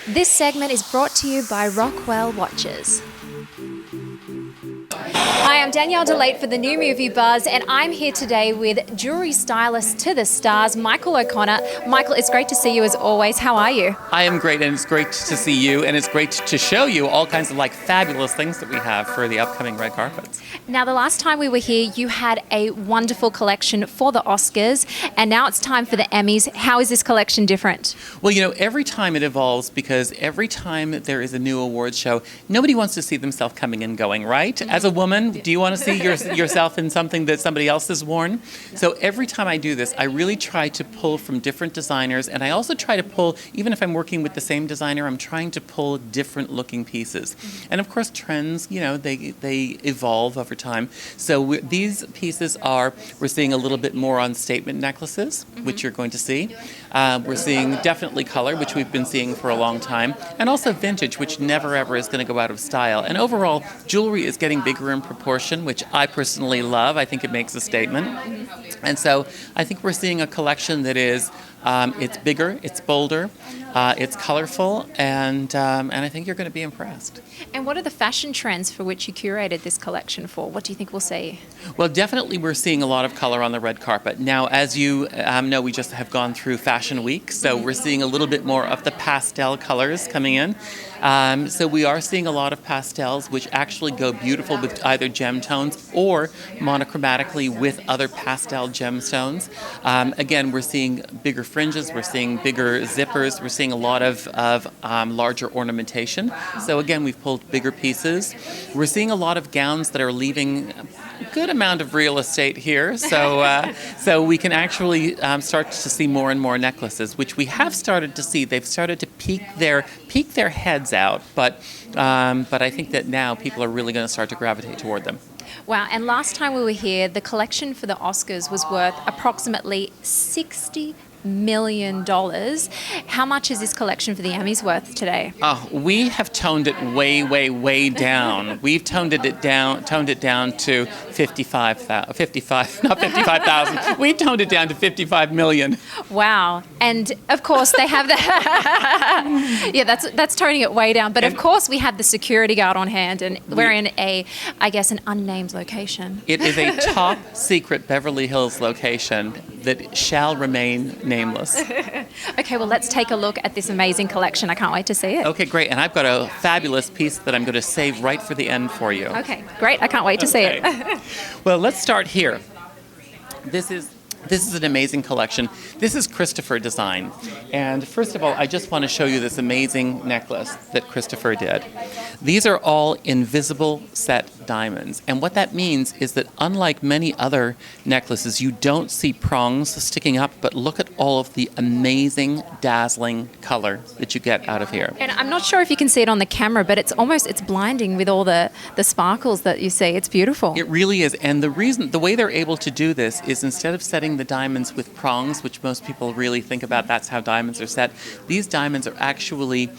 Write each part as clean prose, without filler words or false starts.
This segment is brought to you by Rockwell Watches. Hi, I'm Danielle DeLate for the New Movie Buzz, and I'm here today with jewelry stylist to the stars, Michael O'Connor. Michael, it's great to see you as always. How are you? I am great, and it's great to see you, and it's great to show you all kinds of fabulous things that we have for the upcoming red carpets. Now, the last time we were here, you had a wonderful collection for the Oscars, and now it's time for the Emmys. How is this collection different? Well, every time it evolves, because every time there is a new awards show, nobody wants to see themselves coming and going, right? As a woman, do you want to see yourself in something that somebody else has worn? So every time I do this, I really try to pull from different designers, and I also try to pull, even if I'm working with the same designer, I'm trying to pull different looking pieces. And of course, trends, they evolve over time. So these pieces we're seeing a little bit more on statement necklaces, which you're going to see. We're seeing definitely color, which we've been seeing for a long time, and also vintage, which never ever is going to go out of style. And overall, jewelry is getting bigger in proportion, which I personally love. I think it makes a statement. And so I think we're seeing a collection that is, it's bigger, it's bolder, it's colorful, and I think you're going to be impressed. And what are the fashion trends for which you curated this collection for? What do you think we'll see? Well, definitely we're seeing a lot of color on the red carpet. Now, as you know, we just have gone through Fashion Week, so we're seeing a little bit more of the pastel colors coming in. So we are seeing a lot of pastels, which actually go beautiful with either gemstones or monochromatically with other pastel gemstones. Again, we're seeing bigger fringes, we're seeing bigger zippers, we're seeing a lot of larger ornamentation. So again, we've pulled bigger pieces. We're seeing a lot of gowns that are leaving a good amount of real estate here. So we can actually start to see more and more necklaces, which we have started to see. They've started to peek their heads out, but I think that now people are really going to start to gravitate toward them. Wow, and last time we were here, the collection for the Oscars was worth approximately $60 million. How much is this collection for the Emmys worth today? Oh, we have toned it way down. We've toned it down to 55,000. We've toned it down to 55 million. Wow. And of course they have the yeah, that's toning it way down. But of course we have the security guard on hand, and we're in an unnamed location. It is a top secret Beverly Hills location that shall remain nameless. Okay, well, let's take a look at this amazing collection. I can't wait to see it. Okay, great. And I've got a fabulous piece that I'm going to save right for the end for you. Okay, great. I can't wait to see it. Well, let's start here. This is an amazing collection. This is Christopher design. And first of all, I just want to show you this amazing necklace that Christopher did. These are all invisible set diamonds. And what that means is that unlike many other necklaces, you don't see prongs sticking up, but look at all of the amazing, dazzling color that you get out of here. And I'm not sure if you can see it on the camera, but it's blinding with all the sparkles that you see. It's beautiful. It really is. And the way they're able to do this is instead of setting the diamonds with prongs, which most people really think about, that's how diamonds are set. These diamonds are actually,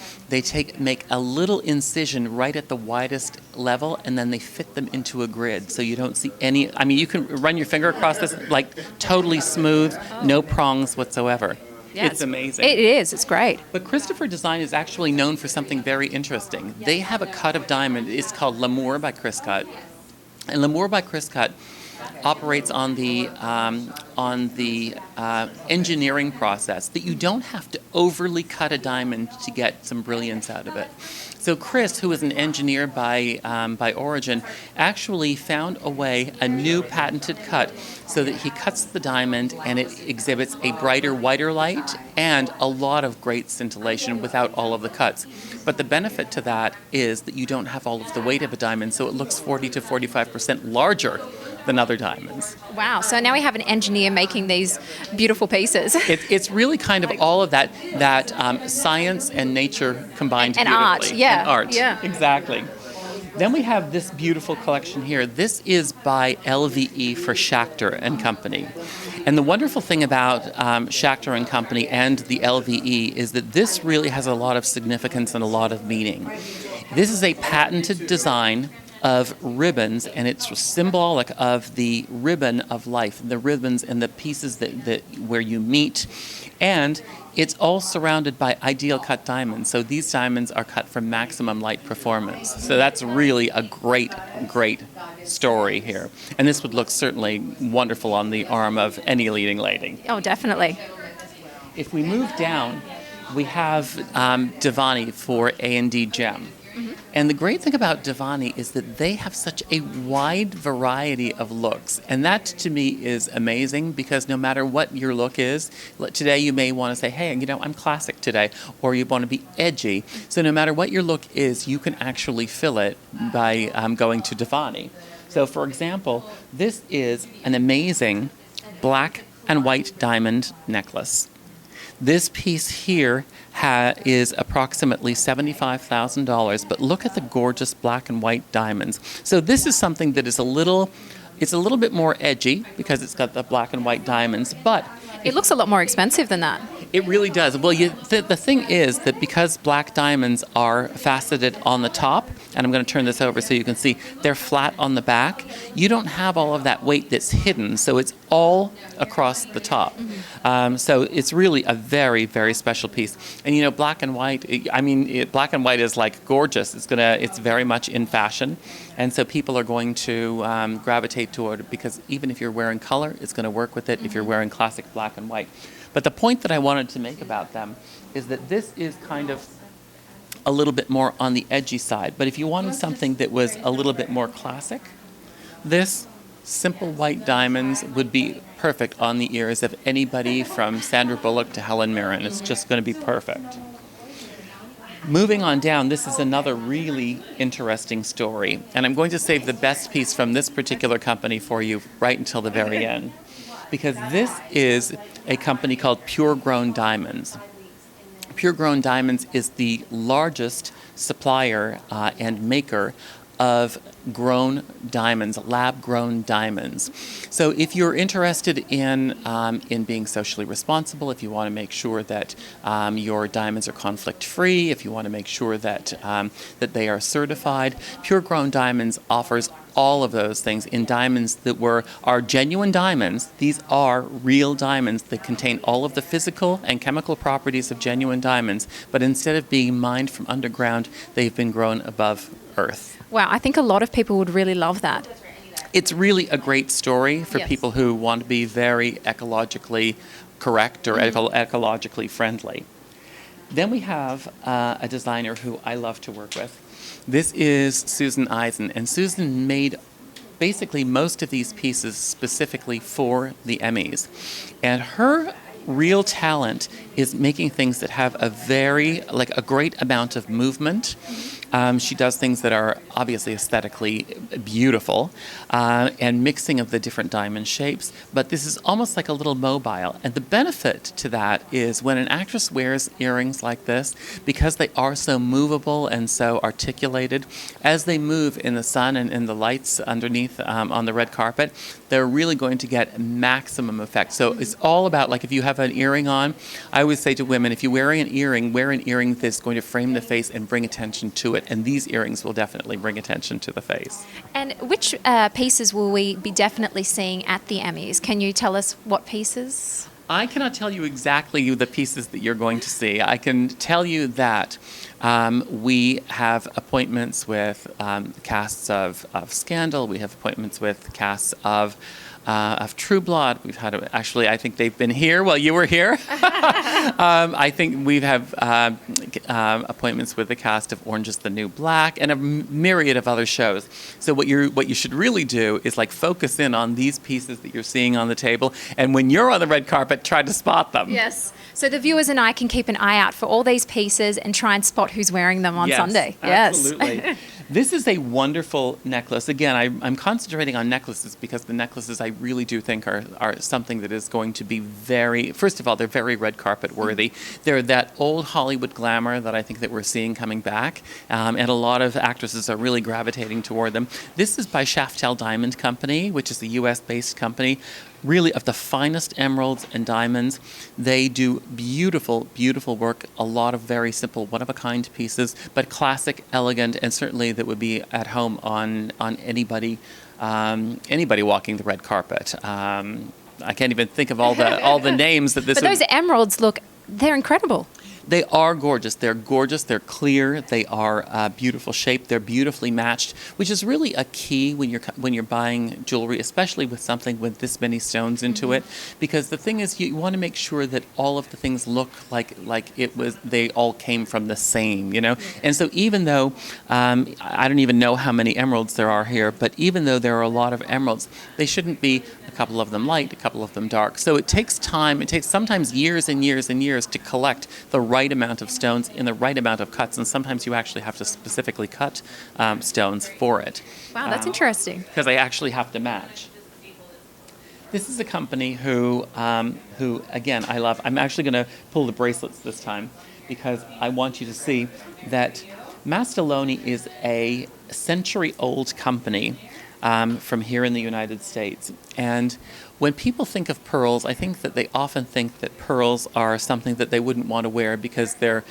make a little incision right at the widest level, and then they fit them into a grid. So you don't see any, you can run your finger across this totally smooth, no prongs whatsoever. Yeah, it's amazing. It is. It's great. But Christopher Design is actually known for something very interesting. They have a cut of diamond. It's called L'Amour by Chris Cut. And L'Amour by Chris Cut operates on the engineering process that you don't have to overly cut a diamond to get some brilliance out of it. So Chris, who is an engineer by origin, actually found a new patented cut so that he cuts the diamond and it exhibits a brighter, whiter light and a lot of great scintillation without all of the cuts. But the benefit to that is that you don't have all of the weight of a diamond, so it looks 40 to 45% larger than other diamonds. Wow, so now we have an engineer making these beautiful pieces. It's really kind of all of that science and nature combined and beautifully. Art, yeah. And art, yeah. Exactly. Then we have this beautiful collection here. This is by LVE for Schachter and Company. And the wonderful thing about Schachter and Company and the LVE is that this really has a lot of significance and a lot of meaning. This is a patented design of ribbons, and it's symbolic of the ribbon of life, the ribbons and the pieces that where you meet And it's all surrounded by ideal cut diamonds. So these diamonds are cut for maximum light performance. So that's really a great, great story here. And this would look certainly wonderful on the arm of any leading lady. Oh, definitely. If we move down, we have Divani for A&D Gem. And the great thing about Divani is that they have such a wide variety of looks. And that, to me, is amazing because no matter what your look is, today you may want to say, hey, I'm classic today, or you want to be edgy. So no matter what your look is, you can actually fill it by going to Divani. So, for example, this is an amazing black and white diamond necklace. This piece here is approximately $75,000, but look at the gorgeous black and white diamonds. So this is something that is it's a little bit more edgy because it's got the black and white diamonds, but it looks a lot more expensive than that. It really does. Well, the thing is that because black diamonds are faceted on the top, and I'm going to turn this over so you can see, they're flat on the back, you don't have all of that weight that's hidden, so it's all across the top. So it's really a very, very special piece. And black and white, black and white is like gorgeous. It's very much in fashion. And so people are going to gravitate toward it because even if you're wearing color, it's going to work with it if you're wearing classic black and white. But the point that I wanted to make about them is that this is kind of a little bit more on the edgy side. But if you wanted something that was a little bit more classic, this simple white diamonds would be perfect on the ears of anybody from Sandra Bullock to Helen Mirren. It's just going to be perfect. Moving on down, this is another really interesting story. And I'm going to save the best piece from this particular company for you right until the very end. Because this is a company called Pure Grown Diamonds. Pure Grown Diamonds is the largest supplier and maker of grown diamonds, lab-grown diamonds. So if you're interested in being socially responsible, if you want to make sure that your diamonds are conflict-free, if you want to make sure that that they are certified, Pure Grown Diamonds offers all of those things in diamonds that are genuine diamonds. These are real diamonds that contain all of the physical and chemical properties of genuine diamonds, but instead of being mined from underground, they've been grown above earth. Wow, I think a lot of people would really love that. It's really a great story for Yes. people who want to be very ecologically correct or ecologically friendly. Then we have a designer who I love to work with. This is Susan Eisen, and Susan made basically most of these pieces specifically for the Emmys. And her real talent is making things that have a great amount of movement. She does things that are obviously aesthetically beautiful and mixing of the different diamond shapes, but this is almost like a little mobile. And the benefit to that is when an actress wears earrings like this, because they are so movable and so articulated, as they move in the sun and in the lights underneath on the red carpet, they're really going to get maximum effect. So it's all about, like if you have an earring on, I always say to women, if you're wearing an earring, wear an earring that's going to frame the face and bring attention to it. And these earrings will definitely bring attention to the face. And which pieces will we be definitely seeing at the Emmys? Can you tell us what pieces? I cannot tell you exactly the pieces that you're going to see. I can tell you that we have appointments with casts of Scandal. We have appointments with casts of True Blood. We've had, actually, I think they've been here while you were here. I think we have appointments with the cast of Orange is the New Black and a myriad of other shows. So what you should really do is like focus in on these pieces that you're seeing on the table, and when you're on the red carpet, try to spot them. Yes. So the viewers and I can keep an eye out for all these pieces and try and spot who's wearing them on Sunday. Absolutely. Yes. This is a wonderful necklace. Again, I'm concentrating on necklaces because the necklaces I really do think are something that is going to be first of all, they're very red carpet worthy. They're that old Hollywood glamour that I think that we're seeing coming back, and a lot of actresses are really gravitating toward them. This is by Shaftel Diamond Company, which is a US-based company, really of the finest emeralds and diamonds. They do beautiful, beautiful work, a lot of very simple, one-of-a-kind pieces, but classic, elegant, and certainly that would be at home on anybody walking the red carpet. I can't even think of all the names that this. But those emeralds they're incredible. They are gorgeous. They're gorgeous. They're clear. They are beautiful shape. They're beautifully matched, which is really a key when you're buying jewelry, especially with something with this many stones into it. Because the thing is, you want to make sure that all of the things look like they all came from the same, you know. And so even though I don't even know how many emeralds there are here, but even though there are a lot of emeralds, they shouldn't be a couple of them light, a couple of them dark. So it takes time. It takes sometimes years and years and years to collect the right amount of stones in the right amount of cuts, and sometimes you actually have to specifically cut stones for it. Wow, that's interesting. Because they actually have to match. This is a company who again, I love. I'm actually going to pull the bracelets this time because I want you to see that Mastaloni is a century-old company from here in the United States. And when people think of pearls, I think that they often think that pearls are something that they wouldn't want to wear because they're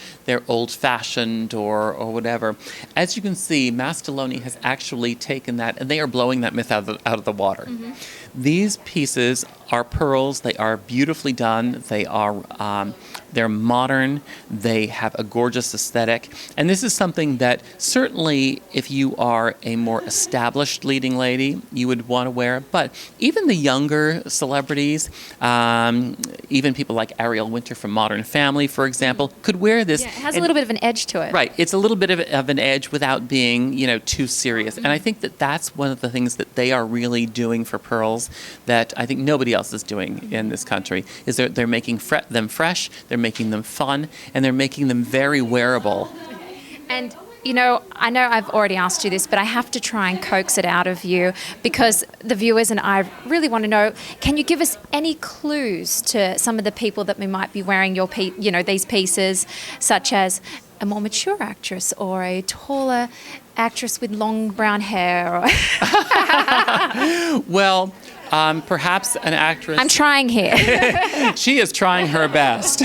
old-fashioned or whatever. As you can see, Mastaloni has actually taken that, and they are blowing that myth out of the water. Mm-hmm. These pieces are pearls. They are beautifully done. They're modern. They have a gorgeous aesthetic. And this is something that certainly if you are a more established leading lady, you would want to wear. But even the younger celebrities, even people like Ariel Winter from Modern Family, for example, could wear this. Yeah, it has a little bit of an edge to it. Right. It's a little bit of an edge without being, too serious. Mm-hmm. And I think that that's one of the things that they are really doing for pearls that I think nobody else is doing in this country, is they're making them fresh, they're making them fun, and they're making them very wearable. And I know I've already asked you this, but I have to try and coax it out of you because the viewers and I really want to know, can you give us any clues to some of the people that we might be wearing these pieces, such as a more mature actress or a taller actress with long brown hair? Well, perhaps an actress. I'm trying here. She is trying her best.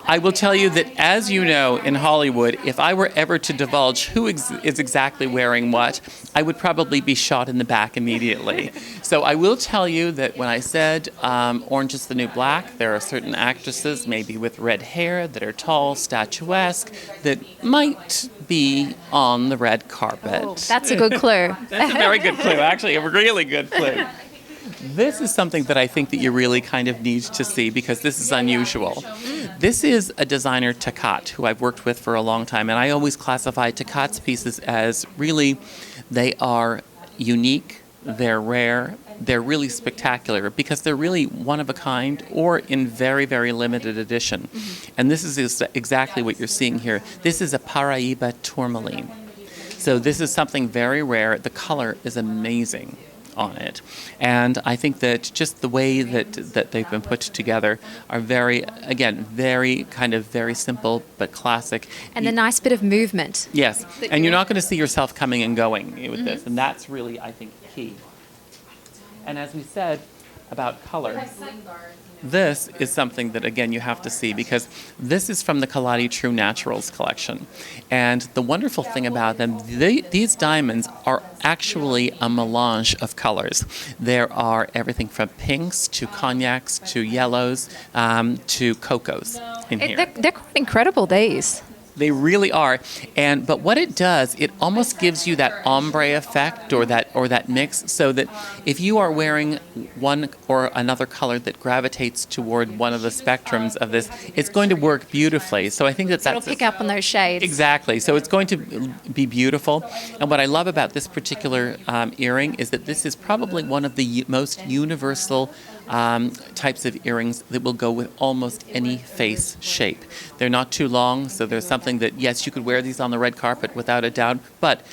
I will tell you that, as you know, in Hollywood, if I were ever to divulge who is exactly wearing what, I would probably be shot in the back immediately. So I will tell you that when I said Orange is the New Black, there are certain actresses, maybe with red hair, that are tall, statuesque, that might be on the red carpet. Oh, that's a good clue. That's a very good clue, actually, a really good clue. This is something that I think that you really kind of need to see because this is unusual. This is a designer, Takat, who I've worked with for a long time, and I always classify Takat's pieces as really, they are unique, they're rare, they're really spectacular because they're really one of a kind or in very, very limited edition. Mm-hmm. And this is exactly what you're seeing here. This is a Paraíba tourmaline. So this is something very rare. The color is amazing on it. And I think that just the way that they've been put together are very simple but classic. And the nice bit of movement. Yes. And you're not going to see yourself coming and going with this. And that's really, I think, key. And as we said about color, this is something that, again, you have to see because this is from the Kaladi True Naturals collection. And the wonderful thing about them, these diamonds are actually a melange of colors. There are everything from pinks to cognacs to yellows to cocos in here. They're quite incredible, these. They really are. But what it does, it almost gives you that ombre effect or that mix, so that if you are wearing one or another color that gravitates toward one of the spectrums of this, it's going to work beautifully. So I think that's... It'll pick up on those shades. Exactly. So it's going to be beautiful. And what I love about this particular earring is that this is probably one of the most universal types of earrings that will go with almost any face shape. They're not too long, so there's something that, yes, you could wear these on the red carpet without a doubt, but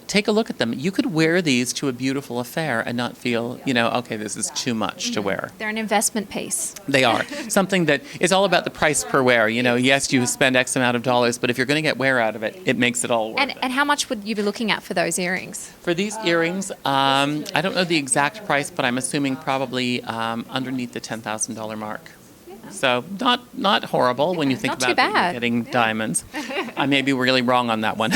take a look at them. You could wear these to a beautiful affair and not feel, okay, this is too much to wear. They're an investment piece. They are. Something that is all about the price per wear. Yes, you spend X amount of dollars, but if you're going to get wear out of it, it makes it all worth it. And how much would you be looking at for those earrings? For these earrings, I don't know the exact price, but I'm assuming probably underneath the $10,000 mark. So not horrible when you think about getting diamonds. I may be really wrong on that one.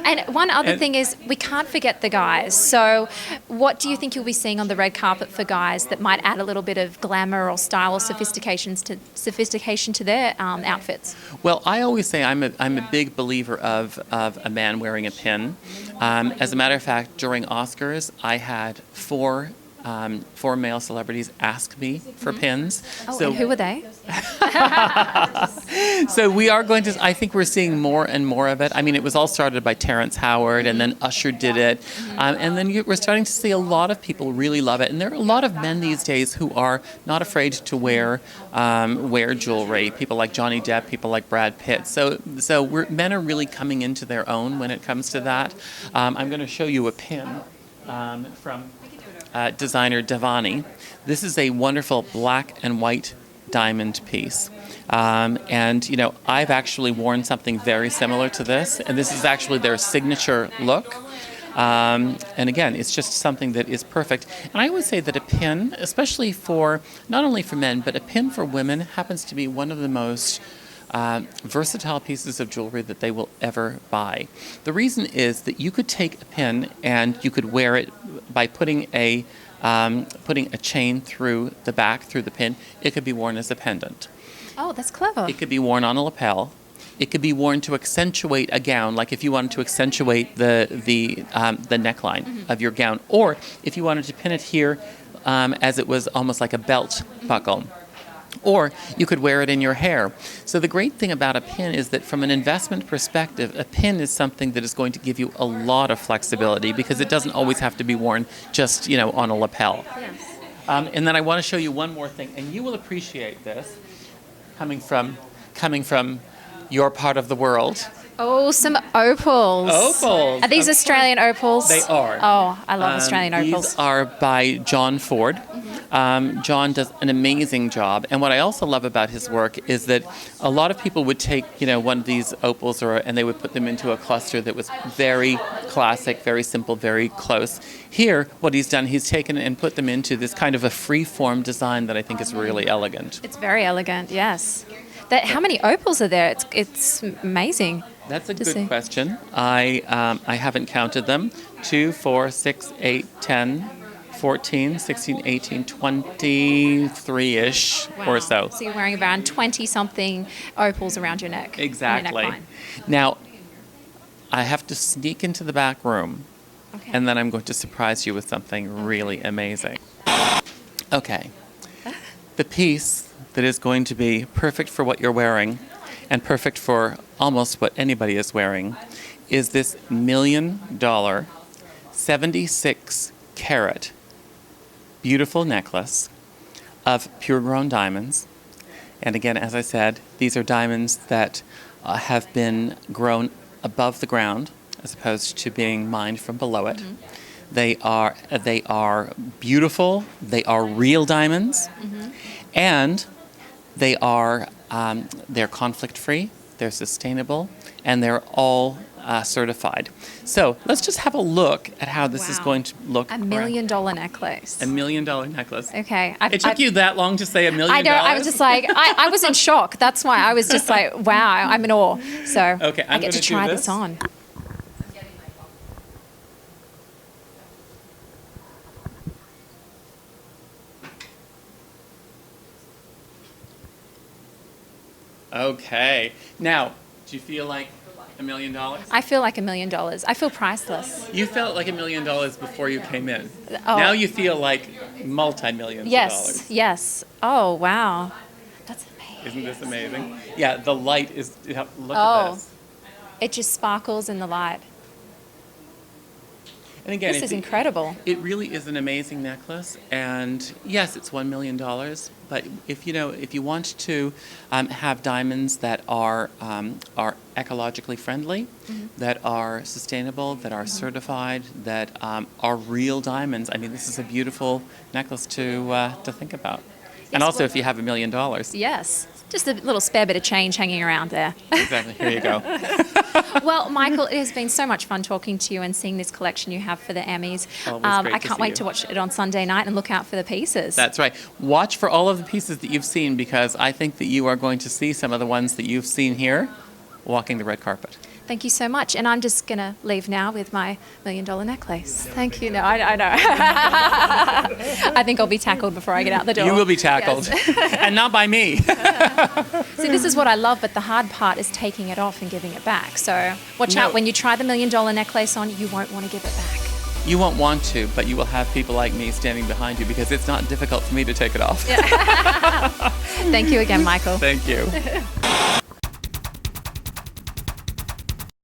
And one other thing is we can't forget the guys. So what do you think you'll be seeing on the red carpet for guys that might add a little bit of glamour or style or sophistication to their outfits? Well, I always say I'm a big believer of a man wearing a pin. As a matter of fact, during Oscars, I had four male celebrities ask me for pins. Oh, and who were they? So we are going to, I think we're seeing more and more of it. I mean, it was all started by Terrence Howard, and then Usher did it. And then we're starting to see a lot of people really love it. And there are a lot of men these days who are not afraid to wear jewelry. People like Johnny Depp, people like Brad Pitt. So men are really coming into their own when it comes to that. I'm going to show you a pin from designer Devani. This is a wonderful black and white diamond piece. And, you know, I've actually worn something very similar to this, and this is actually their signature look. And again, it's just something that is perfect. And I would say that a pin, especially for, not only for men, but a pin for women happens to be one of the most versatile pieces of jewelry that they will ever buy. The reason is that you could take a pin and you could wear it by putting a chain through the back, through the pin. It could be worn as a pendant. Oh, that's clever. It could be worn on a lapel. It could be worn to accentuate a gown, like if you wanted to accentuate the neckline of your gown, or if you wanted to pin it here as it was almost like a belt buckle. Or you could wear it in your hair. So the great thing about a pin is that from an investment perspective, a pin is something that is going to give you a lot of flexibility because it doesn't always have to be worn just, you know, on a lapel. Yes. And then I want to show you one more thing, and you will appreciate this coming from your part of the world. Oh, some opals. Opals. Are these Australian opals? They are. Oh, I love Australian opals. These are by John Ford. John does an amazing job. And what I also love about his work is that a lot of people would take, you know, one of these opals and they would put them into a cluster that was very classic, very simple, very close. Here, what he's done, he's taken and put them into this kind of a free-form design that I think is really elegant. It's very elegant, yes. How many opals are there? It's amazing. That's a good question. I haven't counted them. 2, 4, 6, 8, 10, 14, 16, 18, 23-ish or so. So you're wearing around 20-something opals around your neck. Exactly. Your neckline. Now, I have to sneak into the back room, and then I'm going to surprise you with something really amazing. Okay. The piece that is going to be perfect for what you're wearing and perfect for almost what anybody is wearing is this $1 million 76-carat beautiful necklace of pure-grown diamonds. And again, as I said, these are diamonds that have been grown above the ground as opposed to being mined from below it. They are beautiful. They are real diamonds, and they're conflict-free. They're sustainable, and they're all certified. So let's just have a look at how this is going to look. $1 million necklace. $1 million necklace. Okay. It took you that long to say $1 million? I know. I was just like, I was in shock. That's why I was just like, wow, I'm in awe. So okay, I get to try this on. Okay. Now, do you feel like $1 million? I feel like $1 million. I feel priceless. You felt like $1 million before you came in. Oh. Now you feel like multi-millions of dollars. Yes. Oh, wow. That's amazing. Isn't this amazing? Yeah, the light is, look at this. It just sparkles in the light. And again, This is incredible. It really is an amazing necklace, and yes, it's $1 million. But if you want to have diamonds that are ecologically friendly, that are sustainable, that are certified, that are real diamonds, I mean, this is a beautiful necklace to think about. And also, if you have $1 million. Yes. Just a little spare bit of change hanging around there. Exactly. Here you go. Well, Michael, it has been so much fun talking to you and seeing this collection you have for the Emmys. Always I can't wait to watch it on Sunday night and look out for the pieces. That's right. Watch for all of the pieces that you've seen, because I think that you are going to see some of the ones that you've seen here walking the red carpet. Thank you so much. And I'm just going to leave now with my $1 million necklace. Thank you. No, I know. I think I'll be tackled before I get out the door. You will be tackled. Yes. And not by me. See, this is what I love, but the hard part is taking it off and giving it back. So watch out. When you try the $1 million necklace on, you won't want to give it back. You won't want to, but you will have people like me standing behind you because it's not difficult for me to take it off. Thank you again, Michael. Thank you.